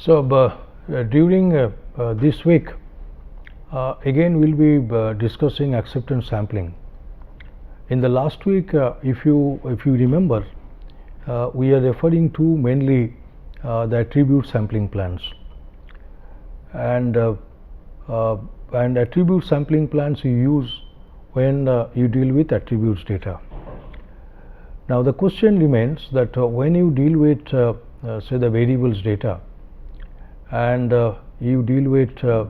So, during this week, again we will be discussing acceptance sampling. In the last week, if you remember, we are referring to mainly the attribute sampling plans, and attribute sampling plans you use when you deal with attributes data. Now, the question remains that when you deal with say the variables data, and you deal with a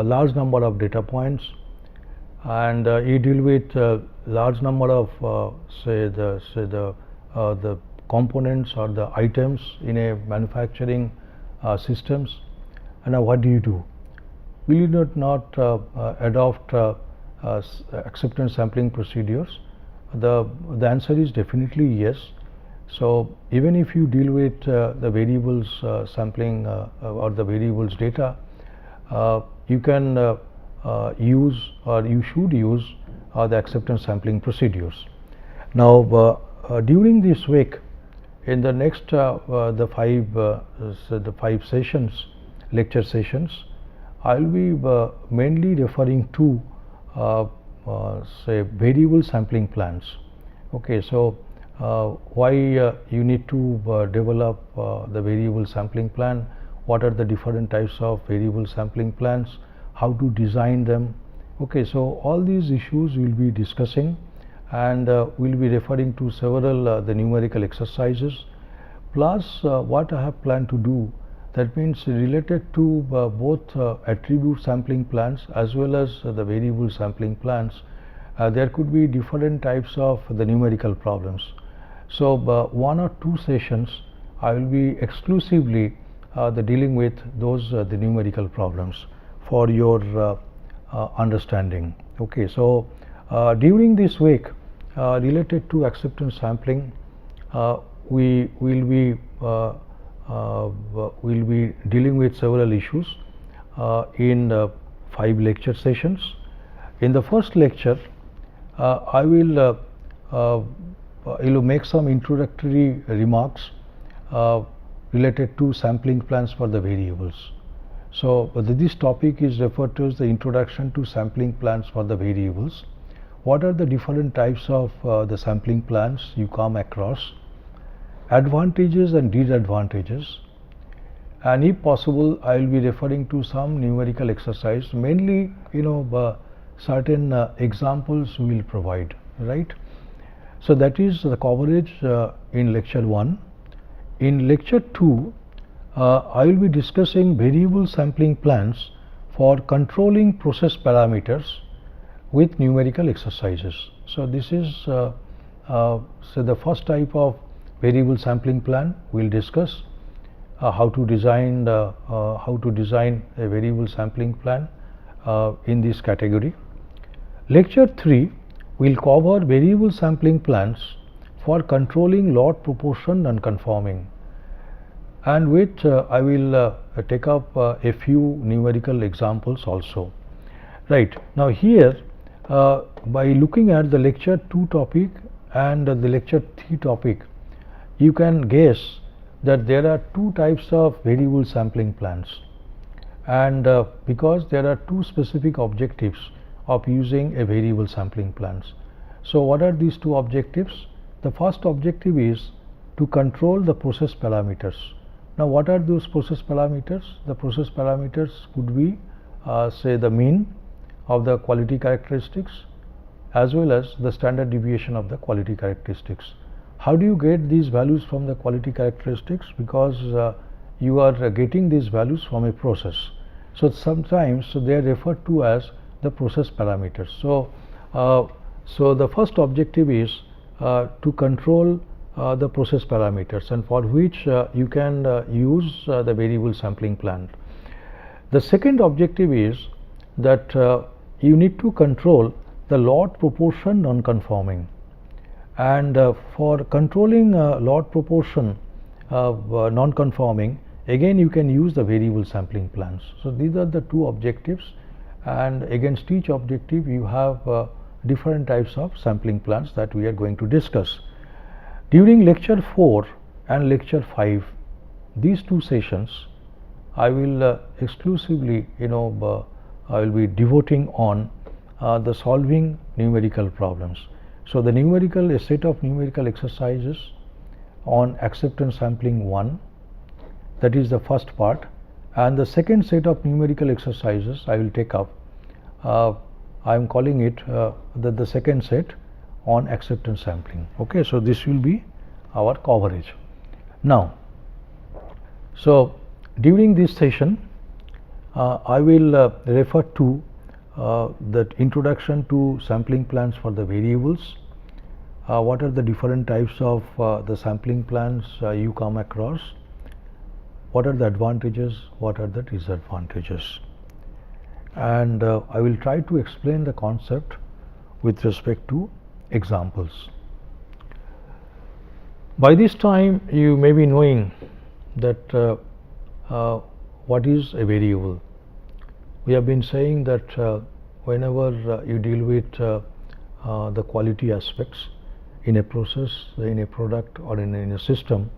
large number of data points, and you deal with large number of say the components or the items in a manufacturing systems. And now what do you do? Will you not adopt acceptance sampling procedures? The answer is definitely yes. So, even if you deal with the variables sampling or the variables data, you can use, or you should use, the acceptance sampling procedures. Now, during this week, in the next the five sessions, lecture sessions, I will be mainly referring to say variable sampling plans. Okay, so why you need to develop the variable sampling plan, what are the different types of variable sampling plans, how to design them. Okay, so all these issues we will be discussing, and we will be referring to several the numerical exercises, plus what I have planned to do, that means related to both attribute sampling plans as well as the variable sampling plans. There could be different types of the numerical problems. So, one or two sessions I will be exclusively the dealing with those the numerical problems for your understanding. Okay, so during this week related to acceptance sampling, we will be dealing with several issues in 5 lecture sessions. In the first lecture, I will make some introductory remarks related to sampling plans for the variables. So, this topic is referred to as the introduction to sampling plans for the variables. What are the different types of the sampling plans you come across, advantages and disadvantages, and if possible I will be referring to some numerical exercise, mainly certain examples we will provide, right. So, that is the coverage in lecture 1. In lecture 2, I will be discussing variable sampling plans for controlling process parameters with numerical exercises. So, this is so the first type of variable sampling plan. We will discuss how to design a variable sampling plan in this category. Lecture 3 will cover variable sampling plans for controlling lot proportion non-conforming, and with I will take up a few numerical examples also. Right, now here by looking at the lecture 2 topic and the lecture 3 topic, you can guess that there are 2 types of variable sampling plans, and because there are 2 specific objectives of using a variable sampling plans. So, what are these 2 objectives? The first objective is to control the process parameters. Now, what are those process parameters? The process parameters could be say the mean of the quality characteristics as well as the standard deviation of the quality characteristics. How do you get these values from the quality characteristics? Because you are getting these values from a process. So, sometimes they are referred to as the process parameters. So, so the first objective is to control the process parameters, and for which you can use the variable sampling plan. The second objective is that you need to control the lot proportion non-conforming, and for controlling lot proportion non-conforming, again you can use the variable sampling plans. So, these are the 2 objectives, and against each objective you have different types of sampling plans that we are going to discuss. During lecture 4 and lecture 5, these 2 sessions I will exclusively I will be devoting on the solving numerical problems. So the a set of numerical exercises on acceptance sampling 1, that is the first part, and the second set of numerical exercises I will take up. I am calling it the second set on acceptance sampling. Okay, so this will be our coverage. Now, so during this session, I will refer to the introduction to sampling plans for the variables. What are the different types of the sampling plans you come across? What are the advantages? What are the disadvantages? And I will try to explain the concept with respect to examples. By this time, you may be knowing that what is a variable. We have been saying that whenever you deal with the quality aspects in a process, in a product, or in a system,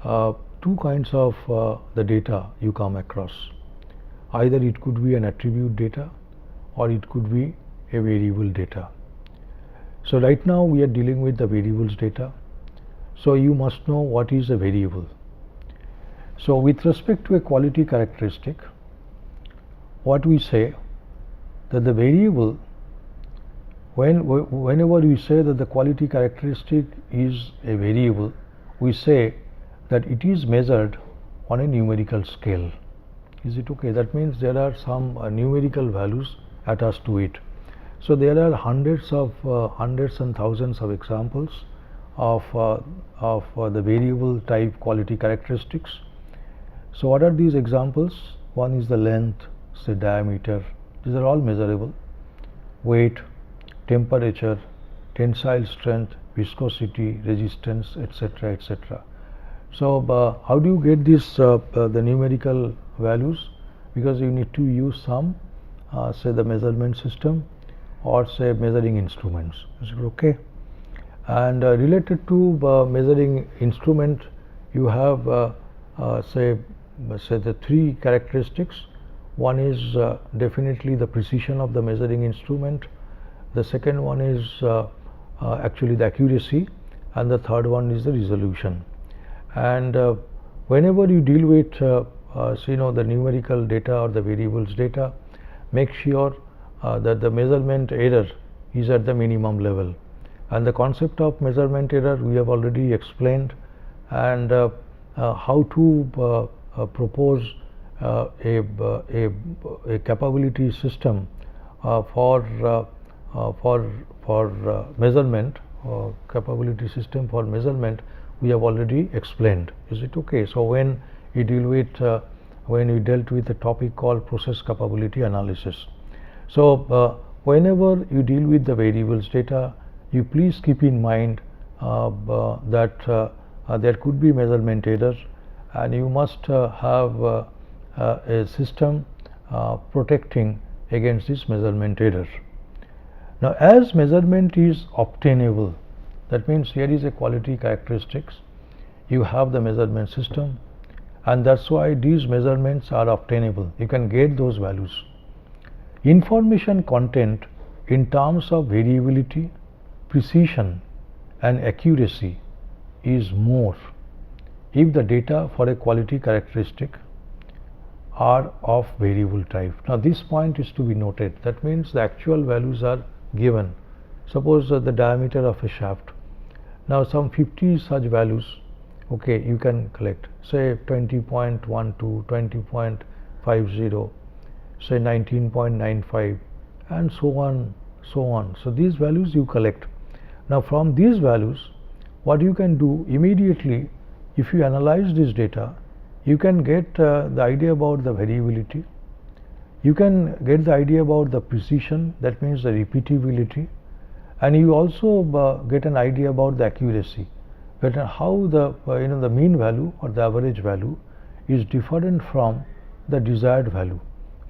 two kinds of the data you come across. Either it could be an attribute data or it could be a variable data. So right now we are dealing with the variables data. So you must know what is a variable. So with respect to a quality characteristic, what we say that the variable, whenever we say that the quality characteristic is a variable, we say that it is measured on a numerical scale. Is it okay? That means there are some numerical values attached to it. So there are hundreds and thousands of examples of the variable type quality characteristics. So what are these examples? One is the length, say diameter. These are all measurable. Weight, temperature, tensile strength, viscosity, resistance, etc., etc. So how do you get this the numerical values? Because you need to use some say the measurement system or say measuring instruments. Is it okay? And related to measuring instrument, you have say the three characteristics. One is definitely the precision of the measuring instrument. The second one is actually the accuracy, and the third one is the resolution. And whenever you deal with the numerical data or the variables data, make sure that the measurement error is at the minimum level. And the concept of measurement error we have already explained, and how to propose a capability system for measurement, capability system for measurement we have already explained. Is it okay? So when you deal with when we dealt with a topic called process capability analysis. So whenever you deal with the variables data, you please keep in mind that there could be measurement error, and you must have a system protecting against this measurement error. Now, as measurement is obtainable, that means here is a quality characteristics, you have the measurement system, and that's why these measurements are obtainable. You can get those values. Information content in terms of variability, precision, and accuracy is more if the data for a quality characteristic are of variable type. Now this point is to be noted. That means the actual values are given. Suppose the diameter of a shaft. Now some 50 such values, okay, you can collect, say 20.12, 20.50, say 19.95, and so on, so on. So these values you collect. Now from these values, what you can do immediately, if you analyze this data, you can get the idea about the variability, you can get the idea about the precision, that means the repeatability, and you also get an idea about the accuracy, but how the the mean value or the average value is different from the desired value.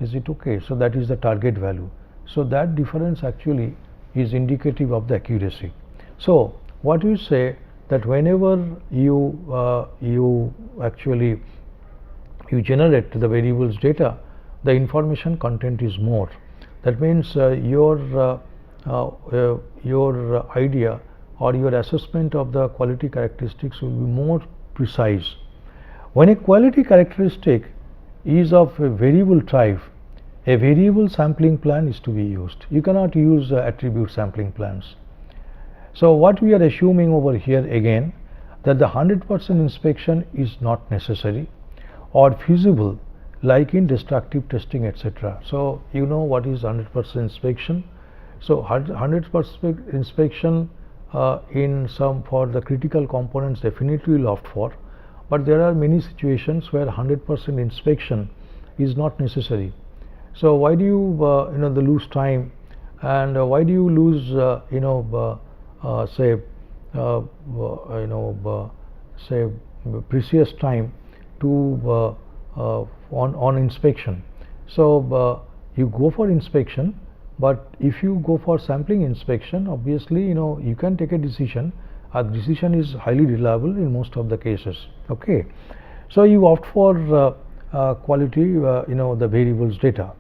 Is it okay? So that is the target value. So that difference actually is indicative of the accuracy. So what you say that whenever you actually you generate the variables data, the information content is more. That means your idea or your assessment of the quality characteristics will be more precise. When a quality characteristic is of a variable type, a variable sampling plan is to be used. You cannot use attribute sampling plans. So what we are assuming over here again, that the 100% inspection is not necessary or feasible, like in destructive testing, etc. So you know what is 100% inspection. So 100% inspection in some for the critical components definitely will opt for, but there are many situations where 100% inspection is not necessary. So why do you lose time, and why do you lose say precious time to on inspection? So you go for inspection, but if you go for sampling inspection, obviously you can take a decision. A decision is highly reliable in most of the cases. Okay, so you opt for quality the variables data.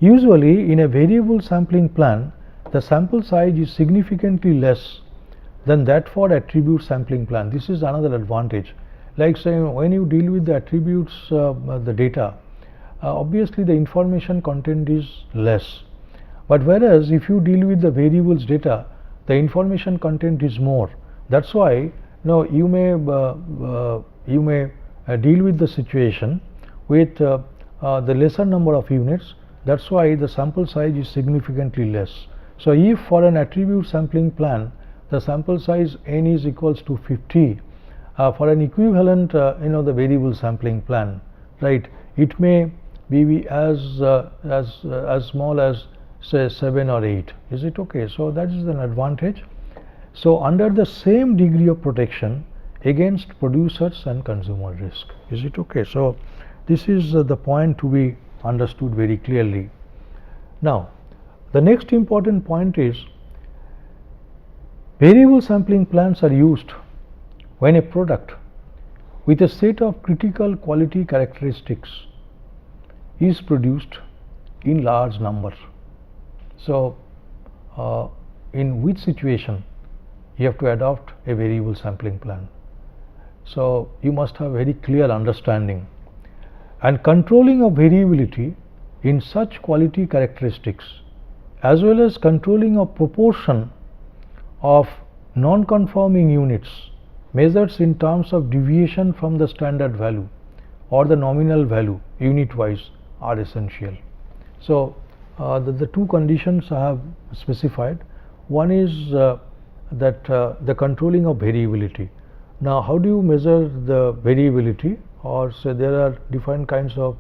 Usually in a variable sampling plan, the sample size is significantly less than that for attribute sampling plan. This is another advantage. Like say when you deal with the attributes the data, obviously the information content is less, but whereas if you deal with the variables data, the information content is more. That's why you may deal with the situation with the lesser number of units. That's why the sample size is significantly less. So if for an attribute sampling plan the sample size n is equals to 50, for an equivalent the variable sampling plan, right, it may be as small as say 7 or 8. Is it okay? So that is an advantage. So under the same degree of protection against producers and consumer risk. Is it okay? So this is the point to be understood very clearly. Now the next important point is variable sampling plans are used when a product with a set of critical quality characteristics is produced in large number. So in which situation you have to adopt a variable sampling plan? So you must have very clear understanding, and controlling of variability in such quality characteristics as well as controlling of proportion of non-conforming units measured in terms of deviation from the standard value or the nominal value unit wise are essential. So the two conditions I have specified. One is that the controlling of variability. Now how do you measure the variability? Or say there are different kinds of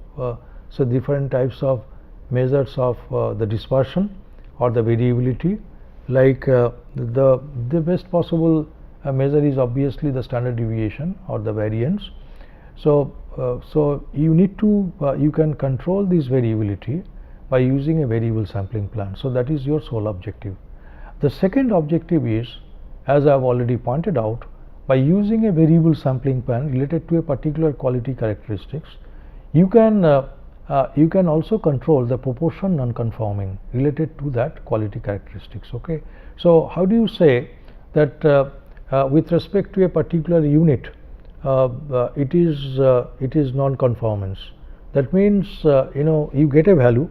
different types of measures of the dispersion or the variability. Like the best possible measure is obviously the standard deviation or the variance. So you need to you can control this variability by using a variable sampling plan. So that is your sole objective. The second objective is, as I have already pointed out, by using a variable sampling plan related to a particular quality characteristics, you can also control the proportion non-conforming related to that quality characteristics. Okay, so how do you say that with respect to a particular unit it is non-conformance? That means you get a value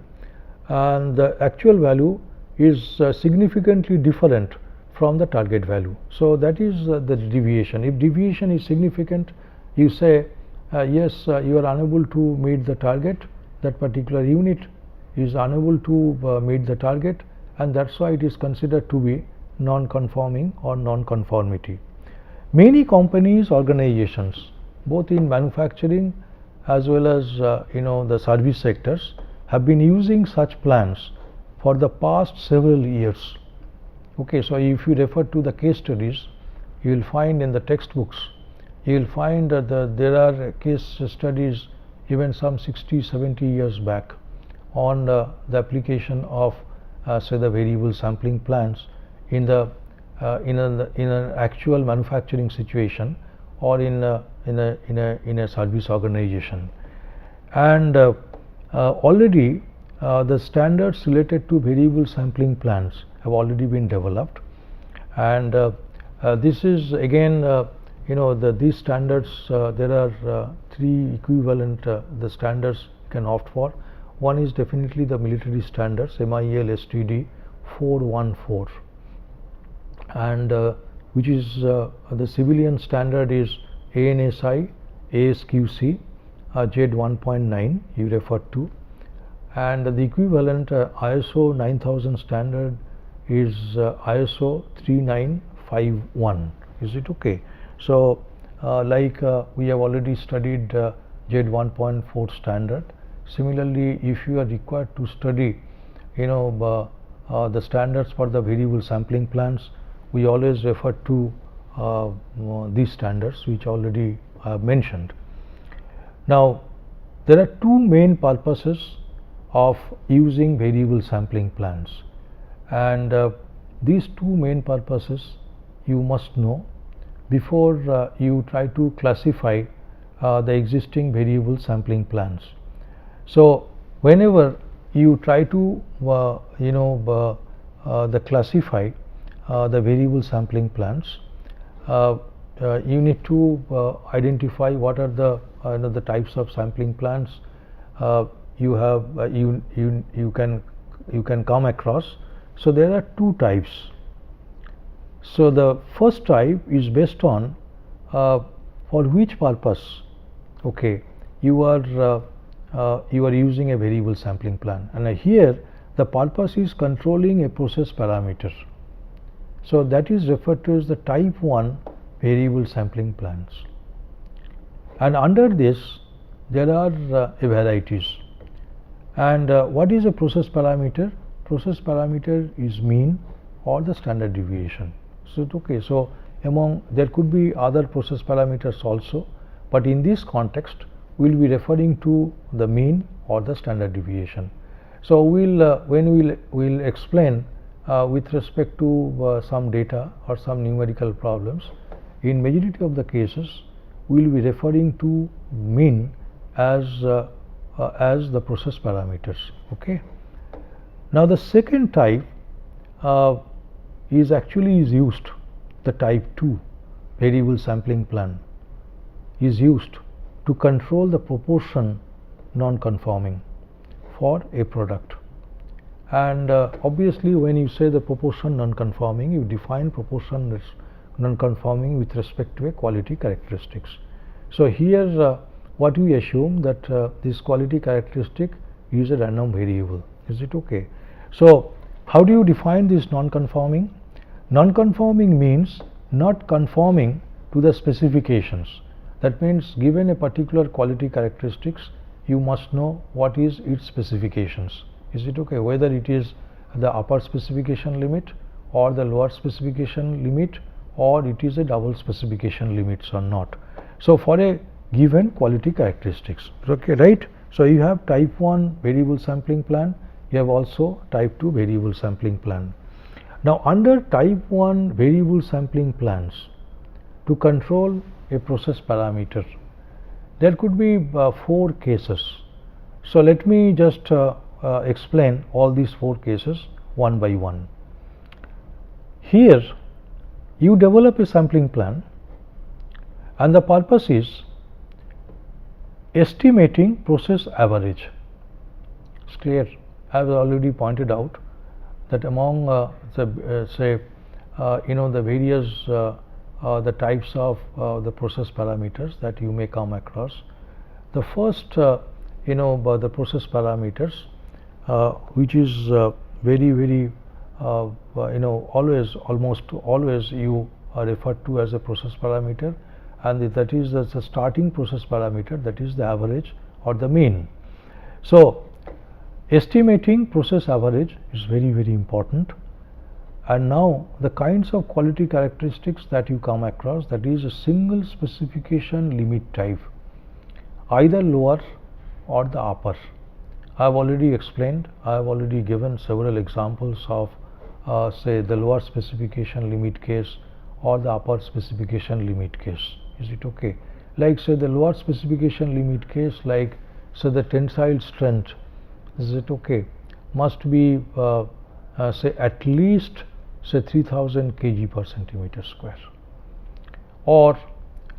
and the actual value is significantly different from the target value. So that is the deviation. If deviation is significant, you say yes, you are unable to meet the target, that particular unit is unable to meet the target, and that's why it is considered to be non-conforming or non-conformity. Many companies, organizations, both in manufacturing as well as the service sectors, have been using such plans for the past several years. Okay, so if you refer to the case studies, you will find in the textbooks, you will find that there are case studies even some 60-70 years back on the application of say the variable sampling plans in an actual manufacturing situation or in a service organization. and already the standards related to variable sampling plans have already been developed, and this is again these standards, there are three equivalent the standards you can opt for. One is definitely the military standards MIL STD 414, and which is the civilian standard is ANSI ASQC Z 1.9 you referred to, and the equivalent ISO 9000 standard is ISO 3951. Is it okay? So we have already studied Z 1.4 standard. Similarly, if you are required to study the standards for the variable sampling plans, we always refer to these standards which already I have mentioned. Now, there are two main purposes of using variable sampling plans, and these two main purposes you must know before you try to classify the existing variable sampling plans. So, whenever you try to classify the variable sampling plans, you need to identify what are the types of sampling plans you have you can come across. So there are two types. So the first type is based on for which purpose you are using a variable sampling plan, and here the purpose is controlling a process parameter. So that is referred to as the type 1 variable sampling plans, and under this there are varieties. And what is a process parameter? Process parameter is mean or the standard deviation. So so among there could be other process parameters also, but in this context we will be referring to the mean or the standard deviation. So we'll explain with respect to some data or some numerical problems. In majority of the cases we will be referring to mean as the process parameters. Now the second type is used, the type 2 variable sampling plan is used to control the proportion non-conforming for a product. And obviously when you say the proportion non-conforming, you define proportion non-conforming with respect to a quality characteristics. So here what we assume that this quality characteristic is a random variable. Is it okay? So how do you define this non-conforming? Non-conforming means not conforming to the specifications. That means given a particular quality characteristics, you must know what is its specifications. Is it okay? Whether it is the upper specification limit or the lower specification limit, or it is a double specification limits or not. So for a given quality characteristics, right? So you have type 1 variable sampling plan, you have also type 2 variable sampling plan. Now under type 1 variable sampling plans, to control a process parameter, there could be 4 cases. So let me just explain all these 4 cases one by one. Here you develop a sampling plan, and the purpose is estimating process average. It's clear. I have already pointed out that among the various the types of the process parameters that you may come across, the first the process parameters which is very almost always you are referred to as a process parameter, and that is the starting process parameter, that is the average or the mean. So estimating process average is very important. And now the kinds of quality characteristics that you come across, that is a single specification limit type, either lower or the upper. I have already explained, I have already given several examples of say the lower specification limit case or the upper specification limit case. Is it okay? Like say the lower specification limit case, like so the tensile strength, is it okay, must be say at least say 3000 kg per centimeter square, or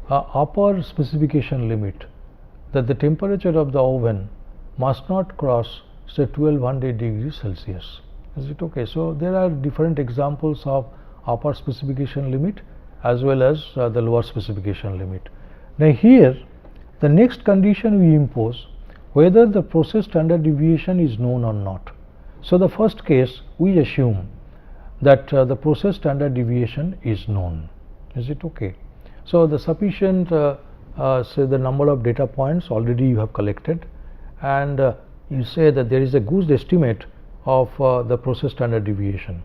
upper specification limit that the temperature of the oven must not cross say 1200 degrees Celsius. Is it okay? So there are different examples of upper specification limit as well as the lower specification limit. Now here the next condition we impose whether the process standard deviation is known or not. So the first case we assume that the process standard deviation is known. Is it okay? So the sufficient say the number of data points already you have collected, and you say that there is a good estimate of the process standard deviation.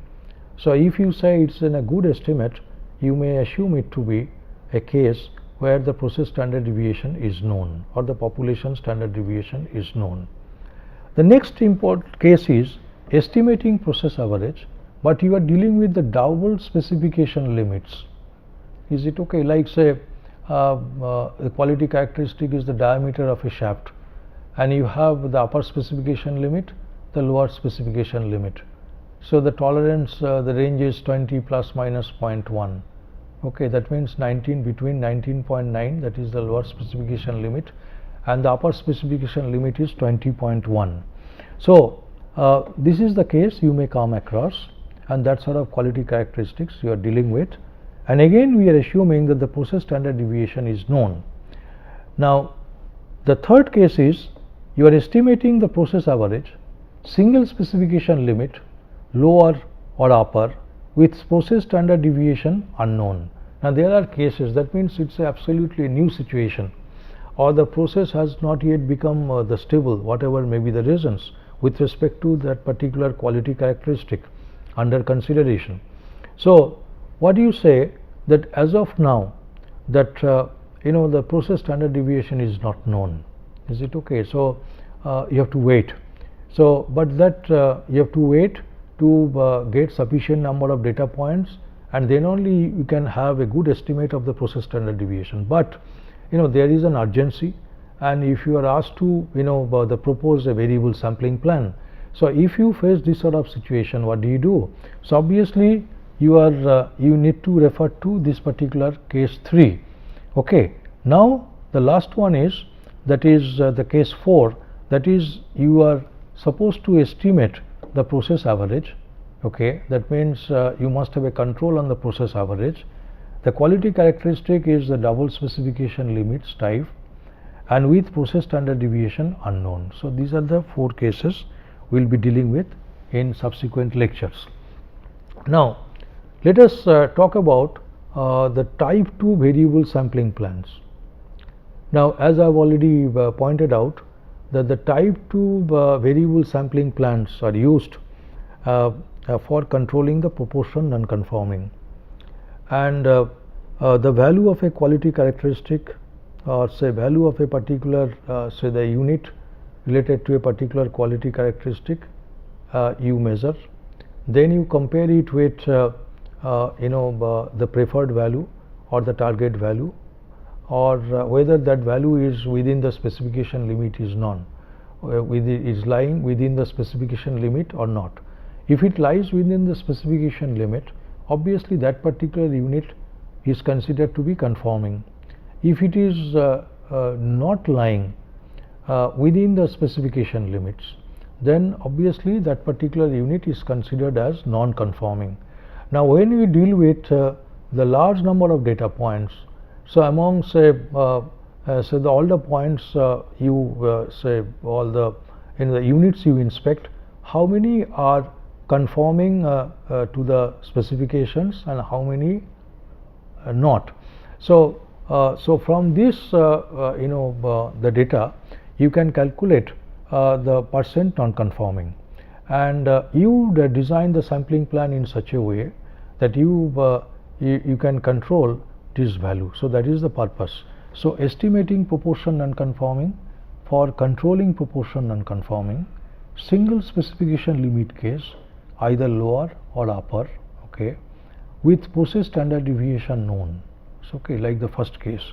So if you say it's in a good estimate, you may assume it to be a case where the process standard deviation is known or the population standard deviation is known. The next important case is estimating process average, but you are dealing with the double specification limits. Is it okay? Like say the quality characteristic is the diameter of a shaft, and you have the upper specification limit, the lower specification limit. So the tolerance the range is 20 plus minus 0.1. Okay, that means 19 between 19.9, that is the lower specification limit, and the upper specification limit is 20.1. So this is the case you may come across, and that sort of quality characteristics you are dealing with. And again we are assuming that the process standard deviation is known. Now the third case is you are estimating the process average, single specification limit, lower or upper, with process standard deviation unknown. Now there are cases, that means it's absolutely a new situation, or the process has not yet become the stable, whatever may be the reasons with respect to that particular quality characteristic under consideration. So what do you say that as of now that the process standard deviation is not known? Is it okay? So you have to wait. So but that you have to wait to get sufficient number of data points, and then only you can have a good estimate of the process standard deviation. But there is an urgency, and if you are asked to propose a variable sampling plan, so if you face this sort of situation, what do you do? So obviously you need to refer to this particular case 3. Okay, now the last one is, that is the case 4, that is you are supposed to estimate the process average. Okay, that means you must have a control on the process average. The quality characteristic is the double specification limits type, and with process standard deviation unknown. So these are the 4 cases we will be dealing with in subsequent lectures. Now let us talk about the type 2 variable sampling plans. Now as I have already pointed out that the type 2 variable sampling plans are used for controlling the proportion non-conforming, and the value of a quality characteristic, or say value of a particular say the unit related to a particular quality characteristic you measure, then you compare it with the preferred value or the target value, or whether that value is within the specification limit is is lying within the specification limit or not. If it lies within the specification limit, obviously that particular unit is considered to be conforming. If it is not lying within the specification limits, then obviously that particular unit is considered as non-conforming. Now when we deal with the large number of data points, so among say all the points you say all the the units you inspect, how many are conforming to the specifications and how many not. So from this the data you can calculate the percent non-conforming, and you design the sampling plan in such a way that you can control this value. So that is the purpose. So estimating proportion non-conforming, for controlling proportion non-conforming, single specification limit case, either lower or upper, okay, with process standard deviation known. So okay, like the first case.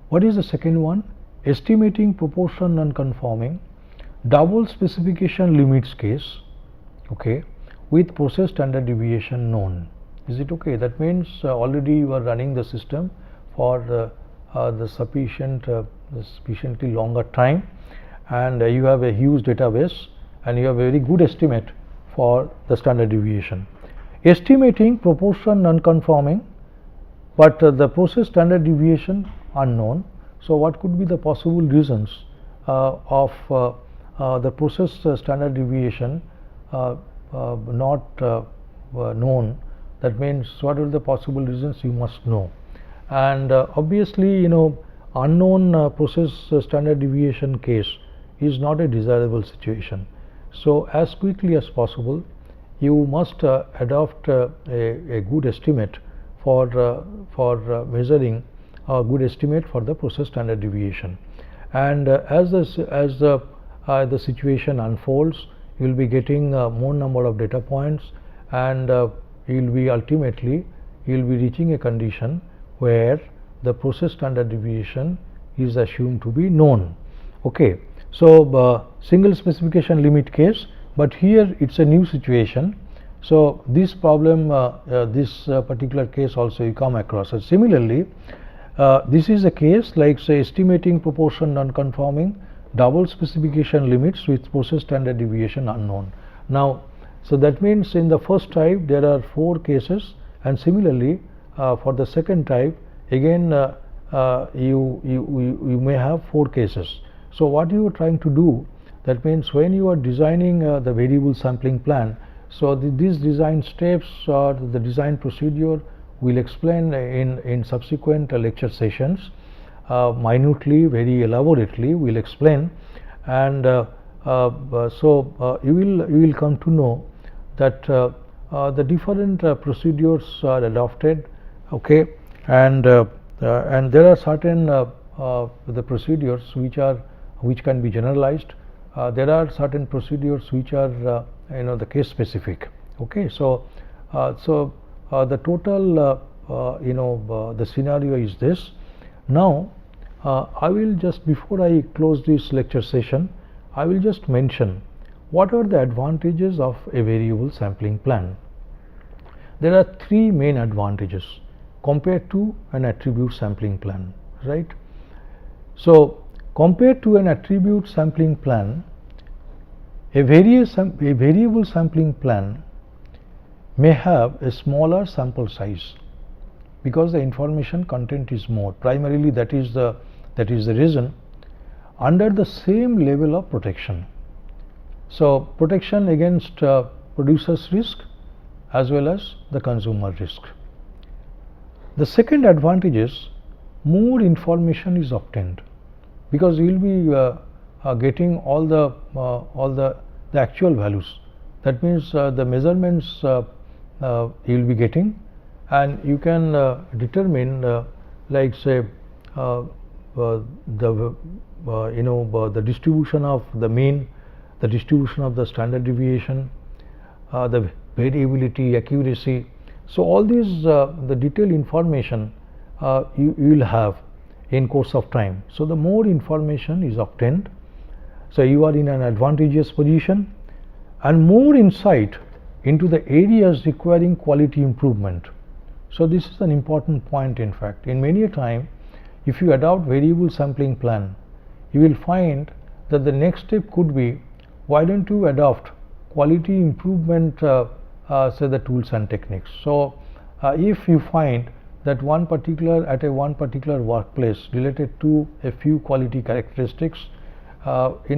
What is the second one? estimating proportion non-conforming double specification limits case, okay, with process standard deviation known. Is it okay? That means already you are running the system for the sufficiently longer time, and you have a huge database and you have a very good estimate for the standard deviation. Estimating proportion non-conforming, but the process standard deviation unknown. So, what could be the possible reasons of the process standard deviation not known? That means what are the possible reasons you must know, and obviously unknown process standard deviation case is not a desirable situation. So, as quickly as possible you must adopt a good estimate for measuring a good estimate for the process standard deviation, and as the situation unfolds, you will be getting more number of data points, and you will be ultimately reaching a condition where the process standard deviation is assumed to be known. Okay. So, single specification limit case, but here it is a new situation. So, this problem this particular case also you come across. And similarly, this is a case like say estimating proportion non-conforming double specification limits with process standard deviation unknown. Now, so that means in the first type there are 4 cases, and similarly for the second type again you may have 4 cases. So, what you are trying to do, that means when you are designing the variable sampling plan, so these design steps or the design procedure we will explain in subsequent lecture sessions minutely, very elaborately we will explain, and so you will come to know that the different procedures are adopted, okay, and there are certain the procedures which can be generalized. There are certain procedures which are the case specific. Okay. So, the total the scenario is this. Now, I will just, before I close this lecture session, I will just mention what are the advantages of a variable sampling plan. There are 3 main advantages compared to an attribute sampling plan, right. So, compared to an attribute sampling plan, a variable sampling plan may have a smaller sample size because the information content is more. Primarily that is the reason, under the same level of protection. So, protection against producer's risk as well as the consumer risk. The second advantage is more information is obtained, because you will be getting all the actual values. That means the measurements you will be getting, and you can determine like say the distribution of the mean, the distribution of the standard deviation, the variability, accuracy. So, all these the detailed information you will have in course of time. So, the more information is obtained, so you are in an advantageous position, and more insight into the areas requiring quality improvement. So, this is an important point. In fact, in many a time if you adopt variable sampling plan, you will find that the next step could be, why don't you adopt quality improvement say the tools and techniques. So, if you find that one particular workplace related to a few quality characteristics, there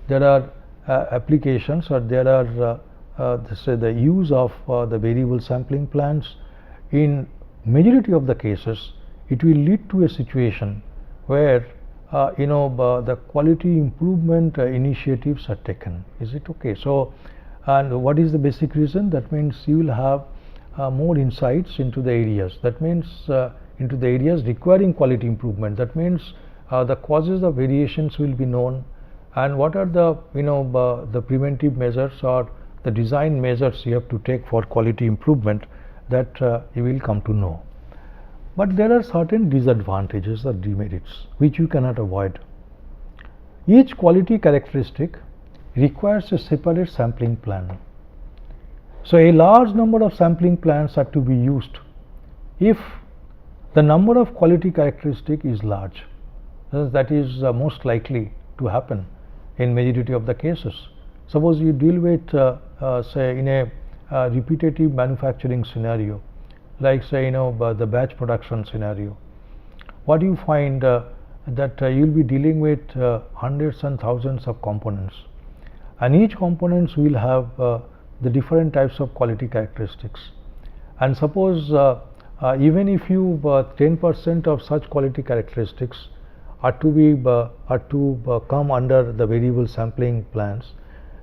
are applications, or there are say the use of the variable sampling plans, in majority of the cases it will lead to a situation where the quality improvement initiatives are taken. Is it okay? So, and what is the basic reason? That means you will have more insights into the areas, that means into the areas requiring quality improvement. That means the causes of variations will be known, and what are the the preventive measures or the design measures you have to take for quality improvement, that you will come to know. But there are certain disadvantages or demerits which you cannot avoid. Each quality characteristic requires a separate sampling plan. So, a large number of sampling plans are to be used if the number of quality characteristic is large. That is most likely to happen in majority of the cases. Suppose you deal with say in a repetitive manufacturing scenario, like say the batch production scenario. What you find that you will be dealing with hundreds and thousands of components, and each components will have the different types of quality characteristics. And suppose even if you 10% of such quality characteristics are to come under the variable sampling plans.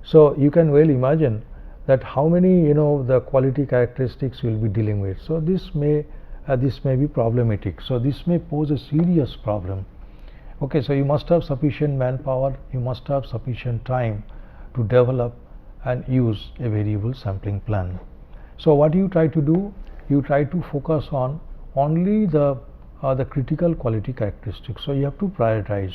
So you can well imagine that how many the quality characteristics you will be dealing with. So this may be problematic. So this may pose a serious problem. Okay, so you must have sufficient manpower, you must have sufficient time to develop and use a variable sampling plan. So what you try to do, you try to focus on only the critical quality characteristics. So you have to prioritize.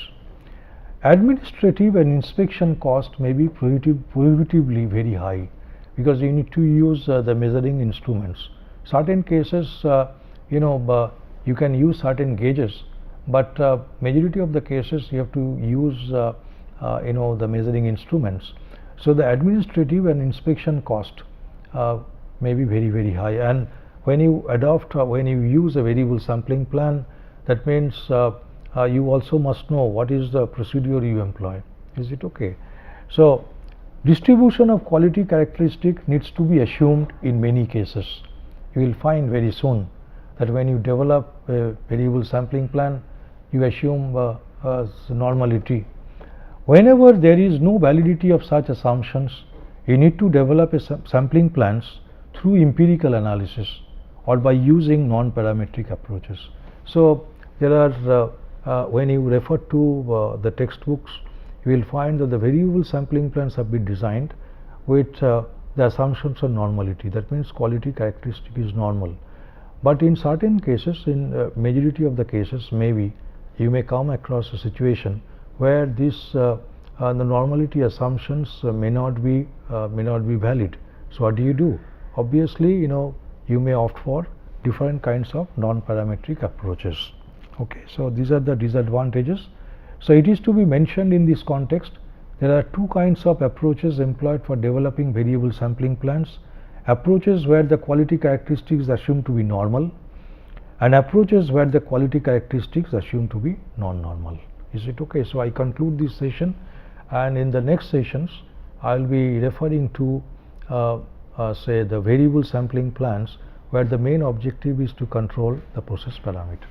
Administrative and inspection cost may be prohibitively very high, because you need to use the measuring instruments. Certain cases you can use certain gauges, but majority of the cases you have to use the measuring instruments. So the administrative and inspection cost may be very high. And when you when you use a variable sampling plan, that means you also must know what is the procedure you employ. Is it okay? So distribution of quality characteristic needs to be assumed in many cases. You will find very soon that when you develop a variable sampling plan, you assume normality. Whenever there is no validity of such assumptions, you need to develop a sampling plans through empirical analysis or by using non-parametric approaches. So there are when you refer to the textbooks, you will find that the variable sampling plans have been designed with the assumptions of normality. That means quality characteristic is normal. But in certain cases, in majority of the cases, maybe you may come across a situation where this the normality assumptions may not be valid. So what do? Obviously, you may opt for different kinds of non-parametric approaches. Okay, so these are the disadvantages. So it is to be mentioned in this context, there are two kinds of approaches employed for developing variable sampling plans: approaches where the quality characteristics are assumed to be normal, and approaches where the quality characteristics are assumed to be non-normal. Is it okay? So I conclude this session, and in the next sessions I will be referring to say the variable sampling plans, where the main objective is to control the process parameter.